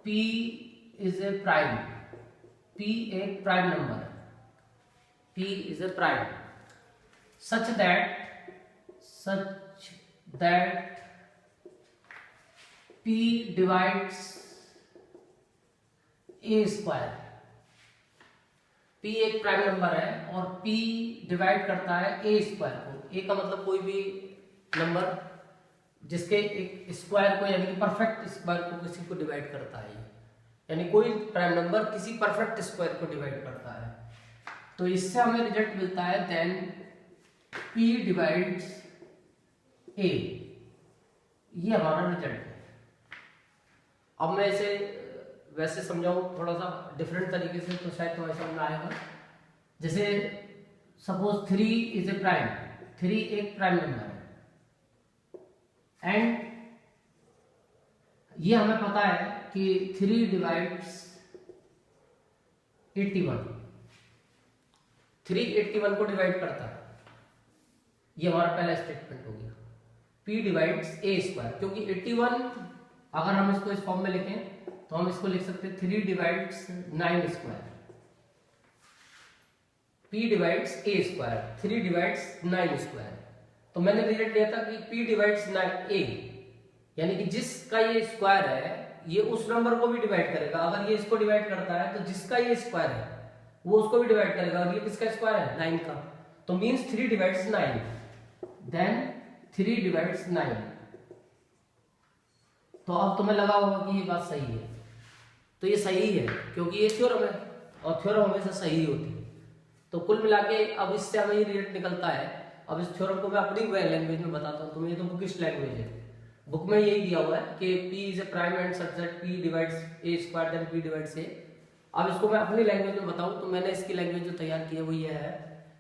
P is a prime, P एक prime number है, P is a prime such that P divides A square. P एक prime number है और P divide करता है A square को। A का मतलब कोई भी नंबर जिसके एक स्क्वायर को यानी कि परफेक्ट स्क्वायर को किसी को डिवाइड करता है, यानी कोई प्राइम नंबर किसी परफेक्ट स्क्वायर को डिवाइड करता है। तो इससे हमें रिजल्ट मिलता है देन P डिवाइड्स A, ये हमारा रिजल्ट है। अब मैं इसे वैसे समझाऊं थोड़ा सा डिफरेंट तरीके से तो शायद तुम्हें समझ में आएगा। जैसे सपोज 3 इज ए प्राइम, 3 एक प्राइम नंबर है एंड ये हमें पता है कि 3 डिवाइड्स 81, 3 81 को डिवाइड करता है। ये हमारा पहला स्टेटमेंट हो गया। P डिवाइड्स A स्क्वायर, क्योंकि 81 अगर हम इसको इस फॉर्म में लिखें तो हम इसको लिख सकते हैं 3 divides 9 square. P divides A square, 3 divides 9 square. तो मैंने रिजल्ट लिया था कि P डिवाइड्स A, यानी कि जिसका ये स्क्वायर है ये उस नंबर को भी डिवाइड करेगा। अगर ये इसको डिवाइड करता है तो जिसका ये स्क्वायर है वो उसको भी डिवाइड करेगा, और ये किसका स्क्वायर है 9 का, तो मींस 3 डिवाइड्स 9, देन 3 डिवाइड्स 9। तो अब तुम्हें लगा होगा कि ये बात सही है, तो ये सही है क्योंकि ये थ्योरम है और थ्योरम हमेशा सही होती है। तो कुल मिला के अब इससे हमें ये रिजल्ट निकलता है। अब इस थ्योरम को मैं अपनी लैंग्वेज में बताता हूँ, तुम्हें ये तो बुकिश लैंग्वेज है, बुक में यही दिया हुआ है कि P is a prime and such that P divides A square then P divides A। अब इसको मैं अपनी लैंग्वेज में बताऊं तो मैंने इसकी लैंग्वेज जो तैयार की है वो ये है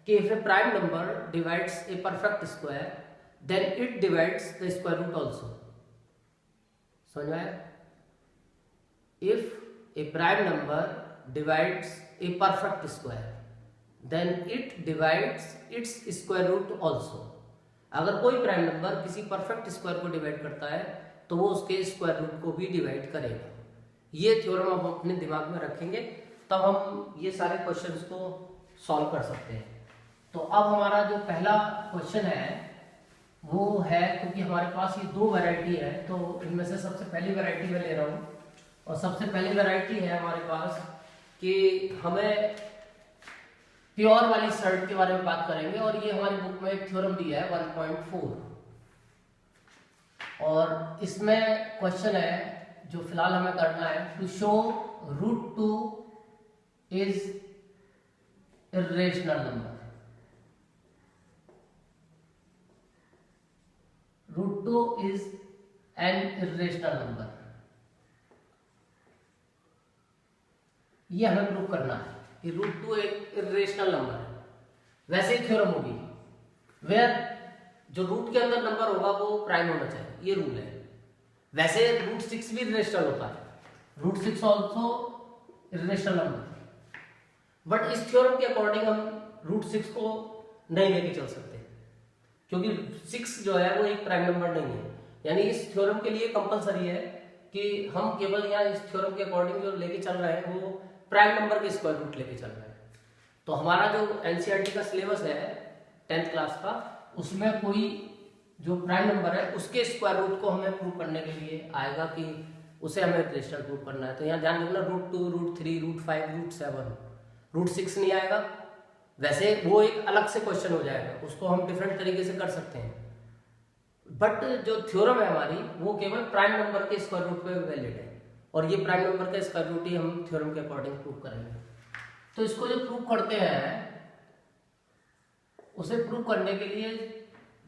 कि if a prime number divides a perfect square then it divides the square root also. समझ में आया? If a prime number divides a perfect square then it divides its square root also. अगर कोई प्राइम नंबर किसी perfect square को divide करता है तो वो उसके स्क्वायर रूट को भी डिवाइड करेगा। ये थ्योरम हम अपने दिमाग में रखेंगे तब हम ये सारे क्वेश्चंस को सॉल्व कर सकते हैं। तो अब हमारा जो पहला क्वेश्चन है वो है, क्योंकि हमारे पास ये 2 वैरायटी है तो इनमें से सबसे पहली वैरायटी मैं ले रहा हूँ, और सबसे पहली वैरायटी है हमारे पास कि हमें प्योर वाली शर्ट के बारे में बात करेंगे, और ये हमारी बुक में एक थ्योरम दिया है 1.4, और इसमें क्वेश्चन है जो फिलहाल हमें करना है to show √2 is irrational number. √2 is an irrational number, ये हमें प्रूव करना है कि √2 एक इर्रेशनल नंबर है। वैसे ही थ्योरम होगी वेयर जो रूट के अंदर नंबर होगा वो प्राइम होना चाहिए, ये रूल है। वैसे √6 भी इर्रेशनल होता है, √6 ऑल्सो इर्रेशनल नंबर, बट इस थ्योरम के अकॉर्डिंग हम √6 को नहीं लेके चल सकते क्योंकि 6 जो है वो एक प्राइम नंबर नहीं है। यानी इस थ्योरम के लिए कंपलसरी है कि हम केवल यहाँ इस थ्योरम के अकॉर्डिंग जो लेके चल रहे हैं वो प्राइम नंबर के स्क्वायर रूट लेके चल रहे हैं। तो हमारा जो एनसीईआरटी का सिलेबस है 10th क्लास का, उसमें कोई जो प्राइम नंबर है उसके स्क्वायर रूट को हमें प्रूव करने के लिए आएगा कि उसे हमें इर्रेशनल प्रूव करना है। तो यहाँ ध्यान रखना √2, √3, √5, √7, √6 नहीं आएगा। वैसे वो एक अलग से क्वेश्चन हो जाएगा, उसको हम डिफरेंट तरीके से कर सकते हैं, बट जो थ्योरम है हमारी वो केवल प्राइम नंबर के स्क्वायर रूट पे वैलिड है, और ये प्राइम नंबर का स्क्वायर रूट ही हम थ्योरम के अकॉर्डिंग प्रूव करेंगे। तो इसको जो प्रूव करते हैं उसे प्रूव करने के लिए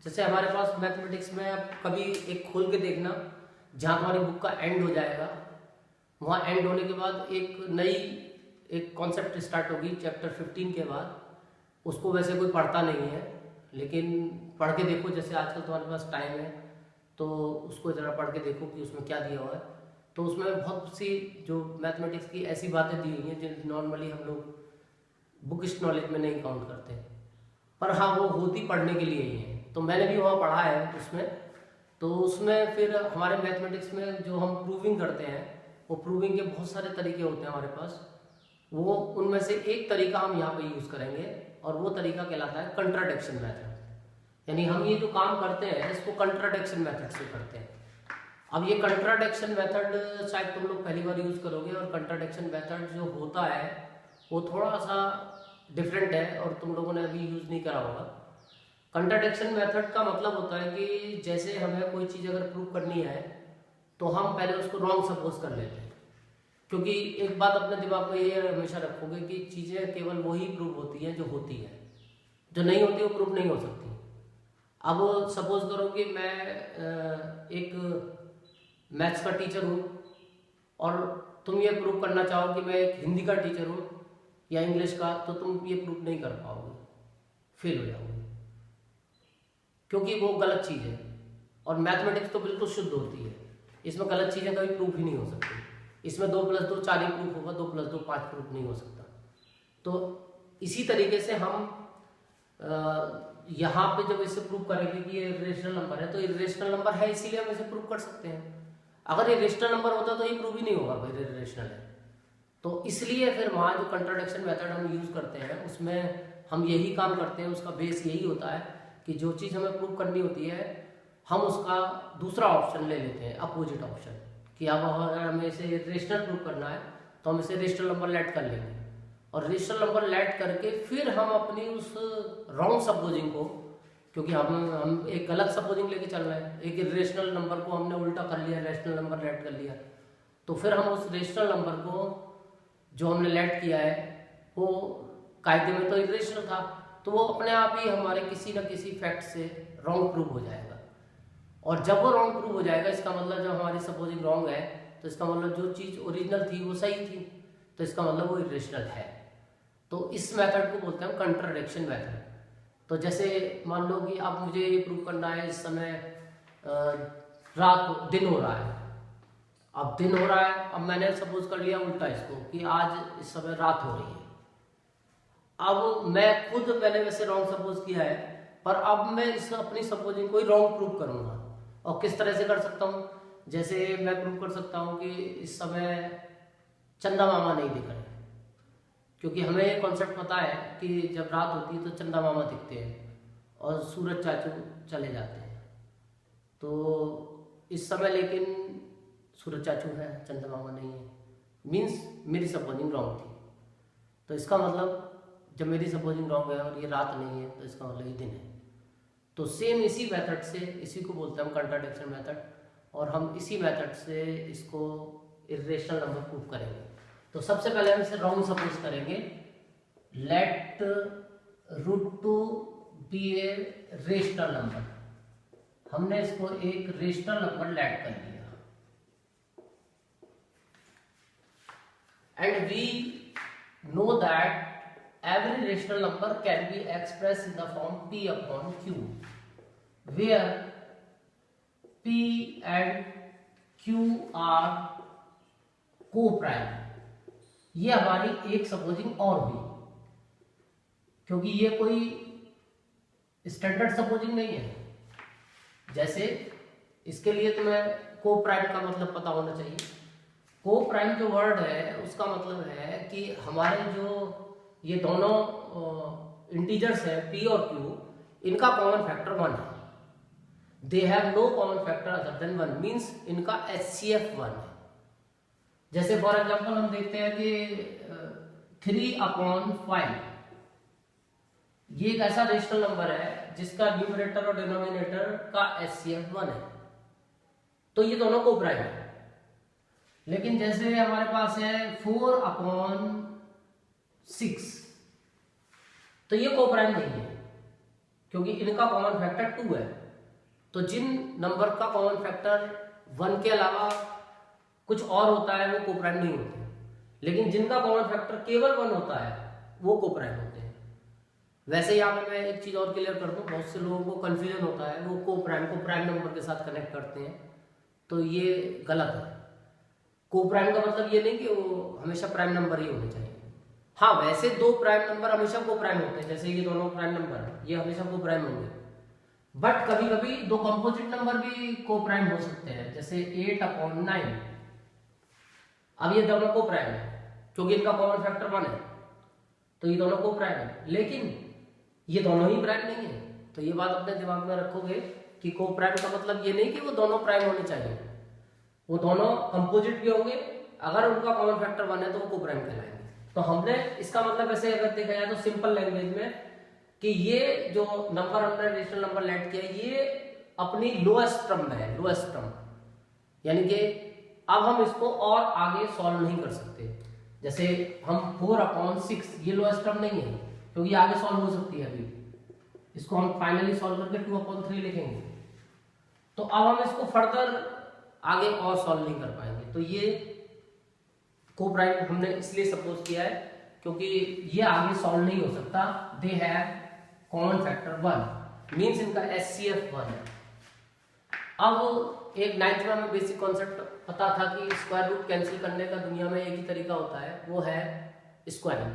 जैसे हमारे पास मैथमेटिक्स में आप कभी एक खोल के देखना जहाँ तुम्हारी बुक का एंड हो जाएगा, वहाँ एंड होने के बाद एक नई एक कॉन्सेप्ट स्टार्ट होगी चैप्टर 15 के बाद। उसको वैसे कोई पढ़ता नहीं है, लेकिन पढ़ के देखो, जैसे आजकल तुम्हारे पास टाइम है तो उसको ज़रा पढ़ के देखो कि उसमें क्या दिया हुआ है। तो उसमें बहुत सी जो मैथमेटिक्स की ऐसी बातें दी हुई हैं जो नॉर्मली हम लोग बुकिश नॉलेज में नहीं काउंट करते, पर हाँ वो होती पढ़ने के लिए ही है। तो मैंने भी वहाँ पढ़ा है उसमें। तो उसमें फिर हमारे मैथमेटिक्स में जो हम प्रूविंग करते हैं वो प्रूविंग के बहुत सारे तरीके होते हैं हमारे पास, वो उनमें से एक तरीका हम यहाँ पे यूज़ करेंगे और वो तरीका कहलाता है कंट्राडिक्शन मेथड। यानी हम ये जो काम करते हैं इसको कंट्राडिक्शन मेथड से करते हैं। अब ये कंट्राडिक्शन मेथड शायद तुम लोग पहली बार यूज़ करोगे, और कंट्राडिक्शन मेथड जो होता है वो थोड़ा सा डिफरेंट है और तुम लोगों ने अभी यूज़ नहीं करा होगा। कंट्राडिक्शन मेथड का मतलब होता है कि जैसे हमें कोई चीज़ अगर प्रूव करनी है तो हम पहले उसको रॉन्ग सपोज कर लेते हैं, क्योंकि एक बात अपने दिमाग में ये हमेशा रखोगे कि चीज़ें केवल वही प्रूव होती हैं जो होती है, जो नहीं होती वो प्रूव नहीं हो सकती। अब सपोज करो कि मैं एक मैथ्स का टीचर हूँ और तुम ये प्रूव करना चाहो कि मैं एक हिंदी का टीचर हूँ या इंग्लिश का, तो तुम ये प्रूव नहीं कर पाओगे, फेल हो जाओगे, क्योंकि वो गलत चीज़ है। और मैथमेटिक्स तो बिल्कुल शुद्ध होती है, इसमें गलत चीज़ें कभी प्रूफ ही नहीं हो सकती। इसमें 2 + 2 4 ही प्रूफ होगा, 2 + 2 5 प्रूफ नहीं हो सकता। तो इसी तरीके से हम यहाँ पे जब इसे प्रूव करेंगे कि ये इरेशनल नंबर है, तो इरेशनल नंबर है इसीलिए हम इसे प्रूव कर सकते हैं। अगर ये रेशनल नंबर होता तो ये प्रूव ही नहीं होगा भाई इरेशनल है। तो इसलिए फिर वहाँ जो कंट्राडिक्शन मेथड हम यूज़ करते हैं उसमें हम यही काम करते हैं, उसका बेस यही होता है कि जो चीज़ हमें प्रूव करनी होती है हम उसका दूसरा ऑप्शन ले लेते हैं, अपोजिट ऑप्शन, कि अब अगर हमें इसे रेशनल प्रूव करना है तो हम इसे रेशनल नंबर लेट कर लेंगे, और रेशनल नंबर लेट करके फिर हम अपनी उस रॉन्ग सपोजिंग को, क्योंकि हम एक गलत सपोजिंग लेके चल रहे हैं, एक इरेशनल नंबर को हमने उल्टा कर लिया, रेशनल नंबर लेट कर लिया, तो फिर हम उस रेशनल नंबर को जो हमने लेट किया है वो कायदे में तो इरेशनल था, तो वो अपने आप ही हमारे किसी न किसी फैक्ट से रॉन्ग प्रूव हो जाएगा। और जब वो रॉन्ग प्रूव हो जाएगा, इसका मतलब जब हमारी सपोजिंग रॉन्ग है तो इसका मतलब जो चीज़ ओरिजिनल थी वो सही थी, तो इसका मतलब वो इरेशनल है। तो इस मेथड को बोलते हैं कंट्राडिक्शन मेथड। तो जैसे मान लो कि अब मुझे ये प्रूव करना है इस समय दिन हो रहा है, अब दिन हो रहा है, अब मैंने सपोज कर लिया उल्टा इसको कि आज इस समय रात हो रही है। अब मैंने वैसे रॉन्ग सपोज किया है, पर अब मैं इस अपनी सपोजिंग को ही रॉन्ग प्रूव करूंगा। और किस तरह से कर सकता हूँ? जैसे मैं प्रूव कर सकता हूँ कि इस समय चंदा मामा नहीं दिख रहे, क्योंकि हमें ये कॉन्सेप्ट पता है कि जब रात होती है तो चंदा मामा दिखते हैं और सूरज चाचू चले जाते हैं। तो इस समय लेकिन सूरज चाचू है, चंदा मामा नहीं है, मीन्स मेरी सपोजिंग रॉन्ग थी। तो इसका मतलब जब मेरी सपोजिंग रॉन्ग है और ये रात नहीं है तो इसका मतलब ये दिन है। तो सेम इसी मेथड से, इसी को बोलते हैं हम कंट्राडिक्शन मेथड, और हम इसी मेथड से इसको इरेशनल नंबर प्रूव करेंगे। तो सबसे पहले हम इसे रॉन्ग सपोज करेंगे, let √2 be a rational number. हमने इसको एक रेशनल नंबर लेट कर लिया, and we know that every rational number can be expressed in the form p upon q, where p and q are co-prime। ये हमारी एक supposing और हुई, क्योंकि ये कोई स्टैंडर्ड सपोजिंग नहीं है। जैसे इसके लिए तुम्हें को प्राइम का मतलब पता होना चाहिए। को प्राइम जो वर्ड है उसका मतलब है कि हमारे जो ये दोनों इंटीजर्स है p और q, इनका कॉमन फैक्टर 1 है। They have no common factor other than 1, means इनका HCF 1 है। जैसे फॉर एग्जांपल हम देखते हैं कि 3/5 ये एक ऐसा रेशनल नंबर है जिसका न्यूमरेटर और डिनोमिनेटर का HCF 1 है, तो ये दोनों को प्राइम है। लेकिन जैसे हमारे पास है 4/6, तो ये को प्राइम नहीं है, क्योंकि इनका कॉमन फैक्टर 2 है। तो जिन नंबर का कॉमन फैक्टर 1 के अलावा कुछ और होता है वो को प्राइम नहीं होते, लेकिन जिनका कॉमन फैक्टर केवल 1 होता है वो को प्राइम होते हैं। वैसे यहाँ पे मैं एक चीज और क्लियर कर दूं, बहुत से लोगों को कंफ्यूजन होता है, वो को प्राइम नंबर के साथ कनेक्ट करते हैं, तो ये गलत है। को प्राइम का मतलब ये नहीं कि वो हमेशा प्राइम नंबर ही होने चाहिए। हाँ, वैसे 2 प्राइम नंबर हमेशा को प्राइम होते हैं, जैसे ये दोनों प्राइम नंबर है, ये हमेशा को प्राइम होंगे। बट कभी कभी 2 कंपोजिट नंबर भी को प्राइम हो सकते हैं, जैसे 8/9। अब ये दोनों को प्राइम है क्योंकि इनका कॉमन फैक्टर 1 है, तो ये दोनों को प्राइम है, लेकिन ये दोनों ही प्राइम नहीं है। तो ये बात अपने दिमाग में रखोगे कि को प्राइम का मतलब ये नहीं कि वो दोनों प्राइम होने चाहिए, वो दोनों कंपोजिट भी होंगे, अगर उनका कॉमन फैक्टर 1 है तो वो को प्राइम कहलाएंगे। तो हमने इसका मतलब ऐसे अगर देखा जाए तो सिंपल लैंग्वेज में कि ये जो नंबर हमने रेशनल नंबर लेट किया ये अपनी लोएस्ट टर्म में है, लोएस्ट टर्म, यानी कि अब हम इसको और आगे सॉल्व नहीं कर सकते। जैसे हम 4/6 ये लोएस्ट टर्म नहीं है क्योंकि आगे सॉल्व हो सकती है, अभी इसको हम फाइनली सॉल्व करके 2/3 लिखेंगे, तो अब हम इसको फर्दर आगे और सॉल्व नहीं कर पाएंगे। तो ये को प्राइम हमने इसलिए सपोज किया है क्योंकि ये आगे सॉल्व नहीं हो सकता, दे हैव कॉमन फैक्टर 1, मींस इनका HCF 1 है। अब एक 9th में हमें बेसिक कॉन्सेप्ट पता था कि स्क्वायर रूट कैंसिल करने का दुनिया में एक ही तरीका होता है, वो है स्क्वायरिंग।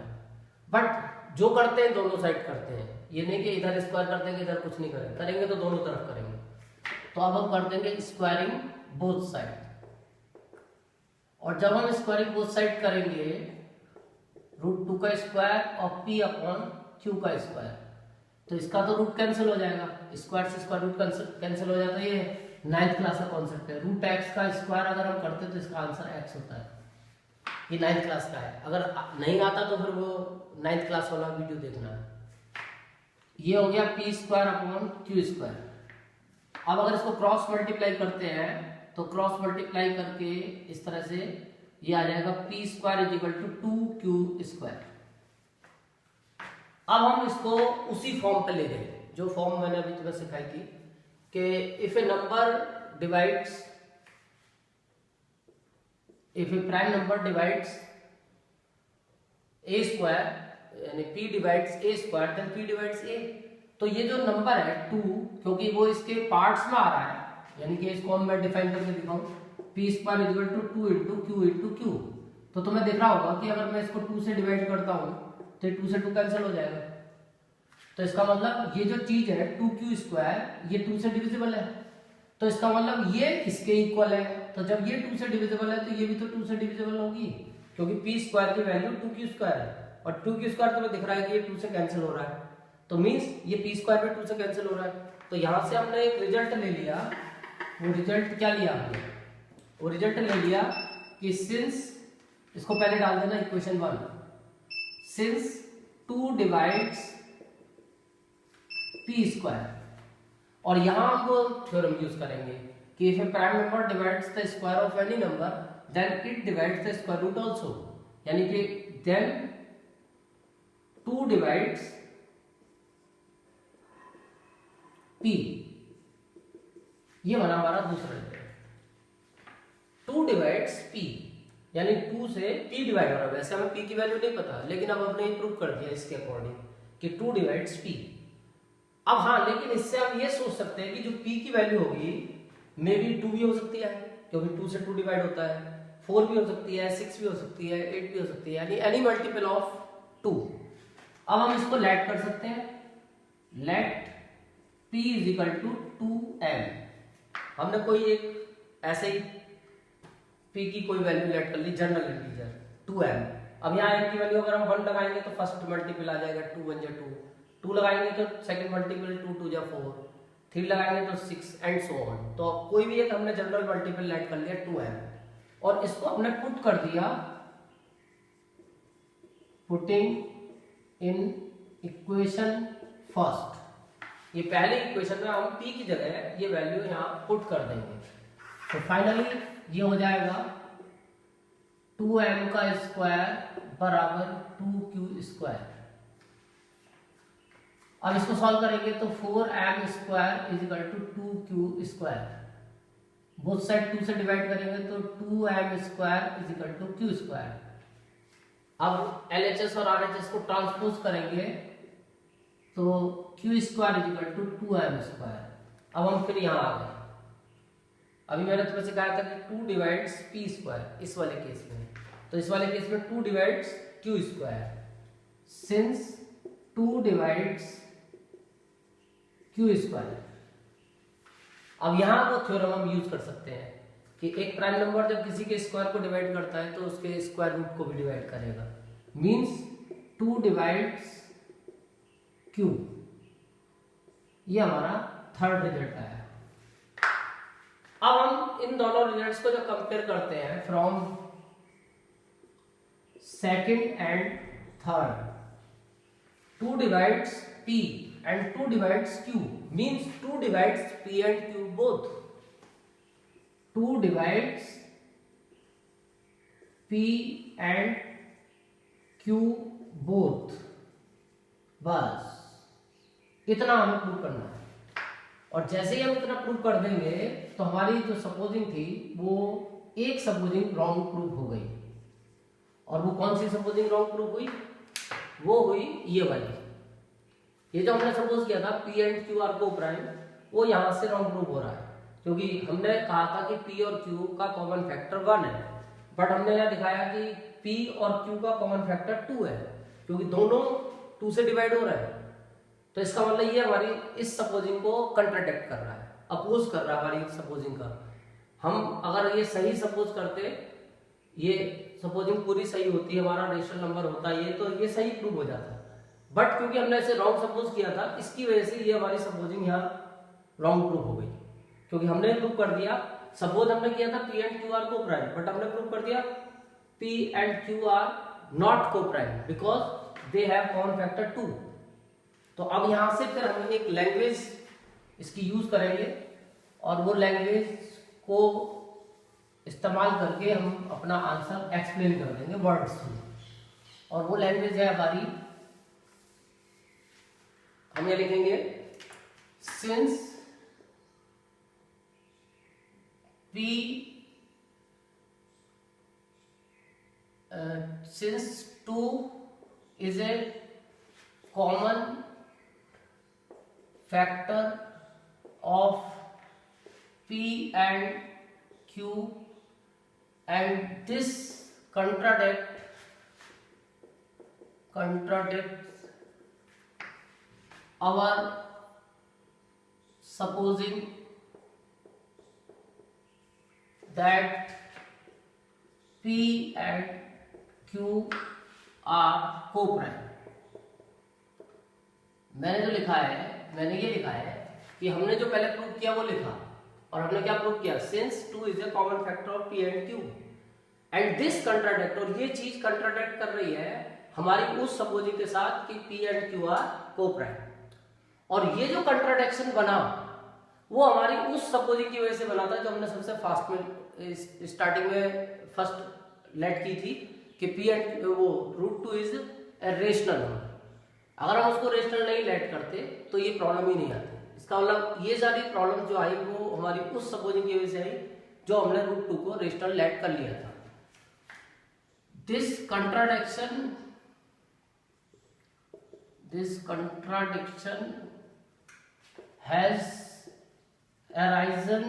बट जो करते हैं दोनों साइड करते हैं, ये नहीं कि इधर स्क्वायर कर देंगे इधर कुछ नहीं करेंगे, करेंगे तो दोनों तरफ करेंगे। तो अब हम कर देंगे स्क्वायरिंग बोथ साइड, और जब हम स्क्वायरिंग बोथ साइड करेंगे √2 का स्क्वायर और P/Q का स्क्वायर, तो इसका तो रूट कैंसिल हो जाएगा, स्क्वायर से स्क्वायर रूट कैंसिल हो जाता है। ये 9th क्लास का कॉन्सेप्ट है। √x का स्क्वायर अगर हम करते तो इसका आंसर x होता है, ये 9th क्लास का है। अगर नहीं आता तो फिर वो 9th क्लास वाला वीडियो देखना है। ये हो गया P²/Q²। अब अगर इसको क्रॉस मल्टीप्लाई करते हैं तो क्रॉस मल्टीप्लाई करके इस तरह से ये आ जाएगा P² = 2Q²। अब हम इसको उसी फॉर्म पे ले गए जो फॉर्म मैंने अभी तुम्हें सिखाई थी कि if a prime number divides a square, यानी p divides a square, then p divides a। तो ये जो नंबर है 2, क्योंकि वो इसके पार्ट्स में आ रहा है, यानी कि इसको हम मैं डिफाइन करके दिखाऊं p² = 2 × q × q। तो तुम्हें दिख रहा होगा कि अगर मैं इसको 2 से डिवाइड करता हूं तो 2 से 2 कैंसिल हो जाएगा। तो इसका मतलब ये जो चीज है 2q², ये 2 से डिविजिबल है, तो इसका मतलब ये इसके इक्वल है। तो जब ये 2 से डिविजिबल है तो ये भी तो 2 से डिविजिबल होगी, क्योंकि p² की वैल्यू 2q² है, और 2q² तुम्हें दिख रहा है कि ये 2 से कैंसिल हो रहा है, तो मींस ये p² में 2 से कैंसिल हो रहा है। तो यहां से हमने एक रिजल्ट ले लिया। वो रिजल्ट क्या लिया हमने? वो रिजल्ट ले लिया कि सिंस, इसको पहले डाल देना इक्वेशन 1, सिंस 2 डिवाइड्स p², और यहां हम वो थ्योरम यूज करेंगे कि if a prime number divides the square of any number then it divides the square root also, यानी कि देन 2 डिवाइड्स p, ये बना हमारा दूसरा रिजल्ट। 2 डिवाइड्स p, यानी 2 से p डिवाइड हो रहा है। वैसे हमें p की वैल्यू नहीं पता, लेकिन अब हमने प्रूव कर दिया इसके अकॉर्डिंग कि 2 डिवाइड्स p। अब हाँ, लेकिन इससे हम ये सोच सकते हैं कि जो p की वैल्यू होगी मे बी 2 भी हो सकती है, क्योंकि 2 से 2 डिवाइड होता है, 4 भी हो सकती है, 6 भी हो सकती है, 8 भी हो सकती है, यानी एनी मल्टीपल ऑफ 2। अब हम इसको लेट कर सकते हैं, लेट p = 2m। हमने कोई एक ऐसे ही p की कोई वैल्यू लेट कर ली, जनरल इंटीजर 2m। अब यहाँ m की वैल्यू अगर हम 1 लगाएंगे तो फर्स्ट मल्टीपल आ जाएगा 2 × 1 = 2, 2 लगाएंगे तो सेकंड मल्टीपल 2 × 2 = 4, 3 लगाएंगे तो 6 एंड सो ऑन। तो कोई भी एक हमने जनरल मल्टीपल लेट कर लिया 2m, और इसको हमने पुट कर दिया, पुटिंग इन इक्वेशन फर्स्ट। ये पहले इक्वेशन में हम p की जगह ये वैल्यू यहाँ पुट कर देंगे, तो फाइनली ये हो जाएगा 2m² = 2q²। अब इसको सॉल्व करेंगे तो 4m² = 2q²। बोथ साइड 2 से डिवाइड करेंगे तो 2m² = q²। अब LHS और RHS को ट्रांसपोज करेंगे तो q² = 2m²। अब हम फिर यहाँ आ गए। अभी मैंने तुम्हें सिखाया था कि 2 डिवाइड्स p², इस वाले केस में, तो इस वाले केस में 2 divides q²। Since 2 divides q², अब यहां वो थ्योरम हम यूज कर सकते हैं कि एक प्राइम नंबर जब किसी के स्क्वायर को डिवाइड करता है तो उसके स्क्वायर रूट को भी डिवाइड करेगा, मीन्स 2 डिवाइड्स q। ये हमारा थर्ड रिजल्ट आया। अब हम इन दोनों रिजल्ट्स को जब कंपेयर करते हैं from second and third, 2 divides p and 2 divides q means 2 divides p and q both. 2 divides p and q both, बस इतना हमें प्रूव करना है। और जैसे ही हम इतना प्रूव कर देंगे तो हमारी जो सपोजिंग थी वो एक सपोजिंग रॉन्ग प्रूव हो गई। और वो कौन सी सपोजिंग रॉन्ग प्रूव हुई? वो हुई ये वाली। ये जो हमने सपोज किया था P एंड Q आर को प्राइम, वो यहाँ से रॉन्ग प्रूव हो रहा है, क्योंकि हमने कहा था कि P और Q का कॉमन फैक्टर 1 है, बट हमने यहाँ दिखाया कि P और Q का कॉमन फैक्टर 2 है, क्योंकि दोनों 2 से डिवाइड हो रहा है। तो इसका मतलब ये हमारी इस सपोजिंग को कंट्राडिक्ट कर रहा है, अपोज कर रहा है हमारी सपोजिंग का। हम अगर ये सही सपोज करते, ये सपोजिंग पूरी सही होती, हमारा रेशनल नंबर होता ये, तो ये सही प्रूव हो जाता। बट क्योंकि हमने ऐसे रॉन्ग सपोज किया था, इसकी वजह से ये हमारी सपोजिंग यहाँ रॉन्ग प्रूव हो गई, क्योंकि हमने प्रूव कर दिया, सपोज हमने किया था P and Q are coprime, but हमने प्रूव कर दिया P and Q are not coprime because they have common factor 2। तो अब यहां से फिर हम एक लैंग्वेज इसकी यूज करेंगे और वो लैंग्वेज को इस्तेमाल करके हम अपना आंसर एक्सप्लेन कर देंगे वर्ड्स में। और वो लैंग्वेज है हमारी, हम ये लिखेंगे since since 2 is a common factor of P and Q and this contradicts our supposing that P and Q are co-prime। मैंने जो लिखा है, मैंने ये लिखा है कि हमने जो पहले प्रूव किया वो लिखा, और हमने क्या प्रूव किया, since 2 is A common factor of P and Q and this contradict, और ये चीज कंट्राडिक्ट कर रही है हमारी उस सपोजिंग के साथ कि P and Q are coprime. और ये जो कंट्राडिक्शन बना वो हमारी उस सपोजिंग की वजह से बना था जो हमने सबसे फास्ट में स्टार्टिंग में फर्स्ट लेट की थी कि P एंड वो √2 इज ए रेशनल नंबर। अगर हम उसको रेशनल नहीं लेट करते तो ये प्रॉब्लम ही नहीं आती। इसका मतलब ये सारी प्रॉब्लम जो आई वो हमारी उस सपोजिंग की वजह से आई जो हमने √2 को रेशनल लेट कर लिया था। This contradiction has arisen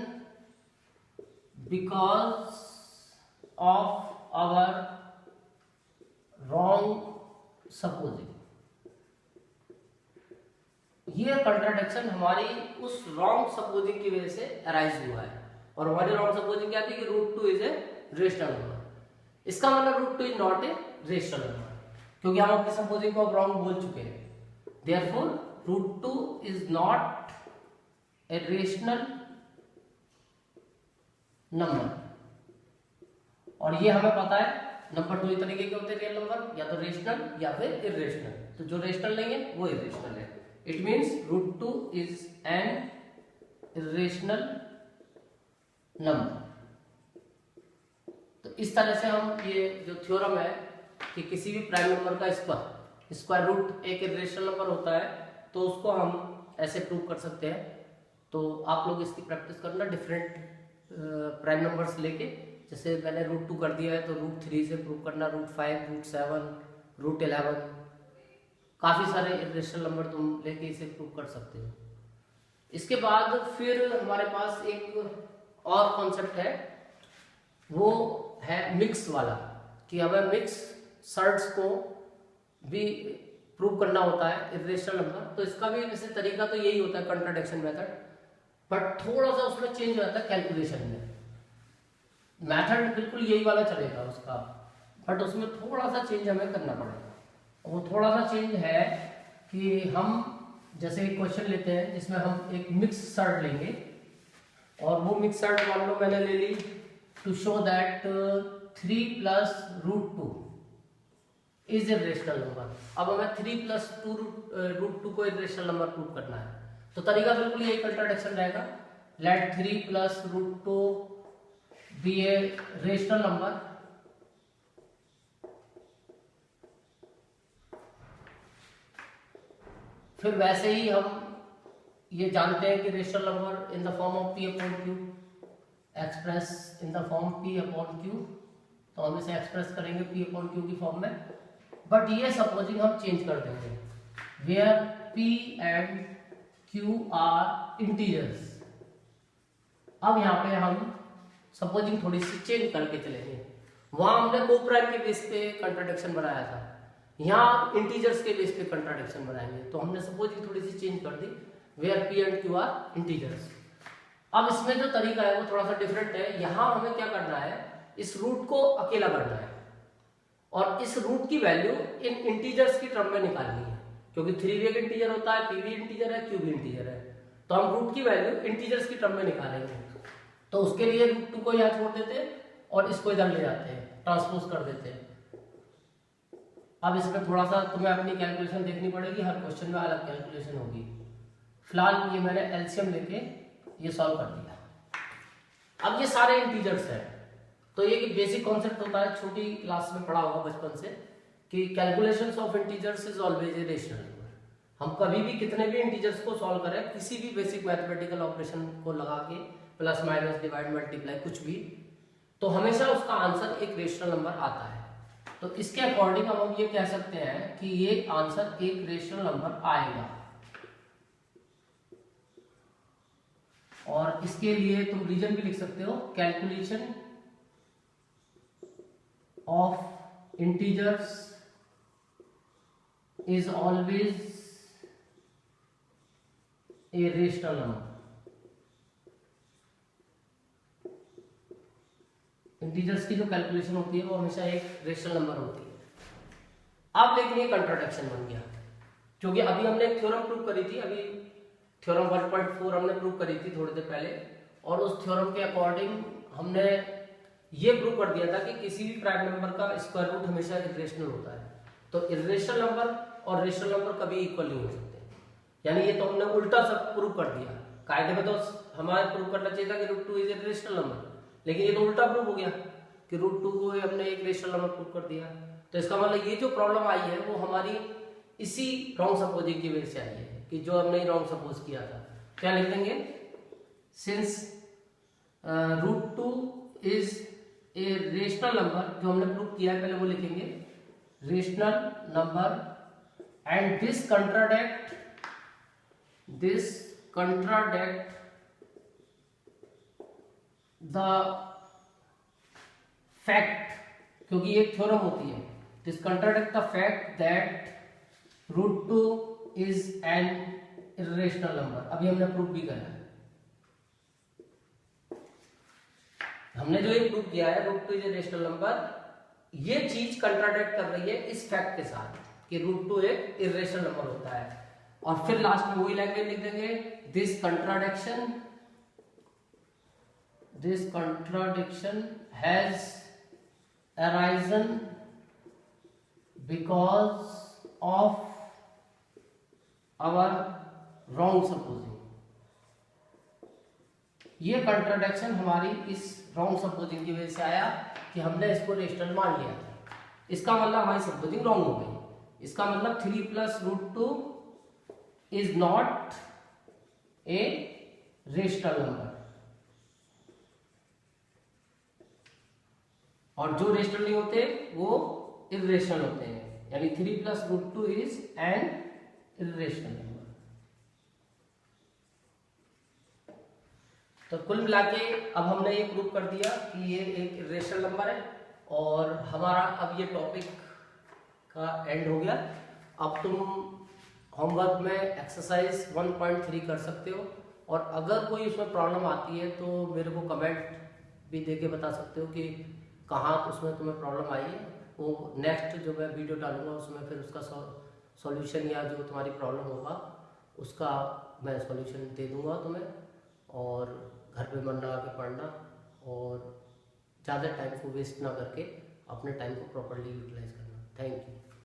because of our wrong supposing। ये कंट्राडिक्शन हमारी उस रॉन्ग सपोजिंग की वजह से अराइज हुआ है। और हमारी रॉन्ग सपोजिंग क्या थी कि √2 इज ए रेशनल नंबर। इसका मतलब √2 is not a rational number, क्योंकि हम अपनी सपोजिंग को अब रॉन्ग बोल चुके हैं। Therefore √2 is not a rational number. और ये हमें पता है नंबर दो ही तरीके के होते हैं रियल नंबर, या तो रेशनल या फिर इरेशनल। तो जो रेशनल नहीं है वो इरेशनल है। It means √2 is an irrational number. तो इस तरह से हम ये जो थ्योरम है कि किसी भी प्राइम नंबर का स्क्वायर रूट एक इरेशनल नंबर होता है, तो उसको हम ऐसे प्रूव कर सकते हैं। तो आप लोग इसकी प्रैक्टिस करना डिफरेंट प्राइम नंबर्स लेके, जैसे मैंने √2 कर दिया है तो √3 से प्रूव करना, √5, √7, √11, काफ़ी सारे इरेशनल नंबर तुम लेके इसे प्रूव कर सकते हो। इसके बाद फिर हमारे पास एक और कॉन्सेप्ट है, वो है मिक्स वाला, कि हमें मिक्स सर्ट्स को भी प्रूव करना होता है इरेशनल नंबर। तो इसका भी वैसे तरीका तो यही होता है कंट्राडिक्शन मेथड, बट थोड़ा सा उसमें चेंज हो जाता है कैलकुलेशन में। मेथड बिल्कुल यही वाला चलेगा उसका, बट उसमें थोड़ा सा चेंज हमें करना पड़ेगा। वो थोड़ा सा चेंज है कि हम जैसे एक क्वेश्चन लेते हैं जिसमें हम एक मिक्स सर्ट लेंगे, और वो मिक्स सर्ट मान लो मैंने ले ली to show that 3 plus root 2 is a rational number. अब हमें 3 प्लस रूट 2 को एक रेशनल नंबर प्रूव करना है, तो तरीका बिल्कुल यही कंट्राडिक्शन रहेगा। Let 3 plus root 2 be a rational number, फिर वैसे ही हम ये जानते हैं कि rational number in the form of P upon Q express in the form P upon Q, तो हम इसे एक्सप्रेस करेंगे पी अपॉन क्यू की फॉर्म में। बट ये सपोजिंग हम चेंज कर देंगे, where P and Q are integers. अब यहाँ पे हम सपोजिंग थोड़ी सी चेंज करके चलेंगे। वहां हमने को प्राइम के बेस पे कंट्राडिक्शन बनाया था, यहाँ इंटीजर्स के बेस पे कंट्राडिक्शन बनाएंगे, तो हमने सपोजिंग थोड़ी सी चेंज कर दी, where P and Q are integers. अब इसमें जो तरीका है वो थोड़ा सा डिफरेंट है। यहाँ हमें क्या करना है, इस रूट को अकेला करना है और इस रूट की वैल्यू इन इंटीजर्स की टर्म में निकालनी है, क्योंकि 3 भी एक इंटीजर होता है, p भी इंटीजर है, q भी इंटीजर है, तो हम रूट की वैल्यू इंटीजर्स की टर्म में निकालेंगे। तो उसके लिए रूट 2 को यहाँ छोड़ देते हैं और इसको इधर ले जाते हैं, ट्रांसपोज कर देते हैं। अब इसमें थोड़ा सा तुम्हें अपनी कैलकुलेशन देखनी पड़ेगी, हर क्वेश्चन में अलग कैलकुलेशन होगी। फिलहाल ये मैंने एलसीएम लेके ये सॉल्व कर दिया। अब ये सारे इंटीजर्स हैं, तो ये बेसिक कॉन्सेप्ट होता है, छोटी क्लास में पढ़ा होगा बचपन से, कि calculations of integers is always a rational number. हम कभी भी कितने भी इंटीजर्स को सॉल्व करें, किसी भी बेसिक मैथमेटिकल ऑपरेशन को लगा के, प्लस माइनस डिवाइड मल्टीप्लाई कुछ भी, तो हमेशा उसका आंसर एक रेशनल नंबर आता है। तो इसके अकॉर्डिंग हम ये कह सकते हैं कि ये आंसर एक रेशनल नंबर आएगा। और इसके लिए तुम रीजन भी लिख सकते हो, calculation of integers is always a rational number. Integers की जो कैलकुलेशन होती है वो हमेशा एक रेशनल नंबर होती है। अब लेकिन ये कंट्राडिक्शन बन गया, क्योंकि अभी हमने एक थ्योरम प्रूव करी थी, अभी थ्योरम 1.4 हमने प्रूव करी थी थोड़ी देर पहले, और उस थ्योरम के अकॉर्डिंग हमने ये प्रूव कर दिया था कि किसी भी प्राइम नंबर का स्क्वायर रूट हमेशा इरेशनल होता है। तो इरेशनल नंबर और रेशनल नंबर कभी इक्वल नहीं हो सकते, यानी ये तो हमने उल्टा सब प्रूव कर दिया। कायदे में तो हमारे प्रूव करना चाहिए था कि root 2 is a rational number, लेकिन ये तो उल्टा प्रूव हो गया कि रूट 2 को हमने एक रेशनल नंबर प्रूव कर दिया। तो इसका मतलब ये जो प्रॉब्लम आई है वो हमारी इसी रॉन्ग सपोजिंग की वजह से आई है, कि जो हमने रॉन्ग सपोज किया था। क्या लिख देंगे, since root 2 is a rational number, जो हमने प्रूव किया है पहले वो लिखेंगे, rational number, and this contradict the fact, क्योंकि ये थ्योरम होती है, this contradict the fact that root 2 is an irrational number. अभी हमने प्रूव भी करा है, हमने जो ये प्रूव किया है root 2 is a rational number, ये चीज कंट्राडिक्ट कर रही है इस फैक्ट के साथ कि रूट 2 एक इरेशनल नंबर होता है। और फिर लास्ट में वही लैंग्वेज लिख देंगे, this contradiction has arisen because of our wrong supposing। ये कंट्राडिक्शन हमारी इस रॉन्ग सपोजिंग की वजह से आया कि हमने इसको रेशनल मान लिया था। इसका मतलब हमारी सपोजिंग रॉन्ग हो गई। इसका मतलब 3 plus root 2 is not a rational number, और जो रेशनल नहीं होते वो इरेशनल होते हैं, यानी 3 plus root 2 is an irrational number. तो कुल मिला के अब हमने ये प्रूव कर दिया कि ये एक इरेशनल नंबर है, और हमारा अब ये टॉपिक का एंड हो गया। अब तुम होमवर्क में एक्सरसाइज 1.3 कर सकते हो, और अगर कोई उसमें प्रॉब्लम आती है तो मेरे को कमेंट भी दे के बता सकते हो कि कहाँ उसमें तुम्हें प्रॉब्लम आई है। वो नेक्स्ट जो मैं वीडियो डालूंगा उसमें फिर उसका सॉल्यूशन या जो तुम्हारी प्रॉब्लम होगा उसका मैं सॉल्यूशन दे दूंगा तुम्हें। और घर पे मन लगा के पढ़ना और ज़्यादा टाइम को वेस्ट ना करके अपने टाइम को प्रॉपरली यूटिलाइज करना। Thank you.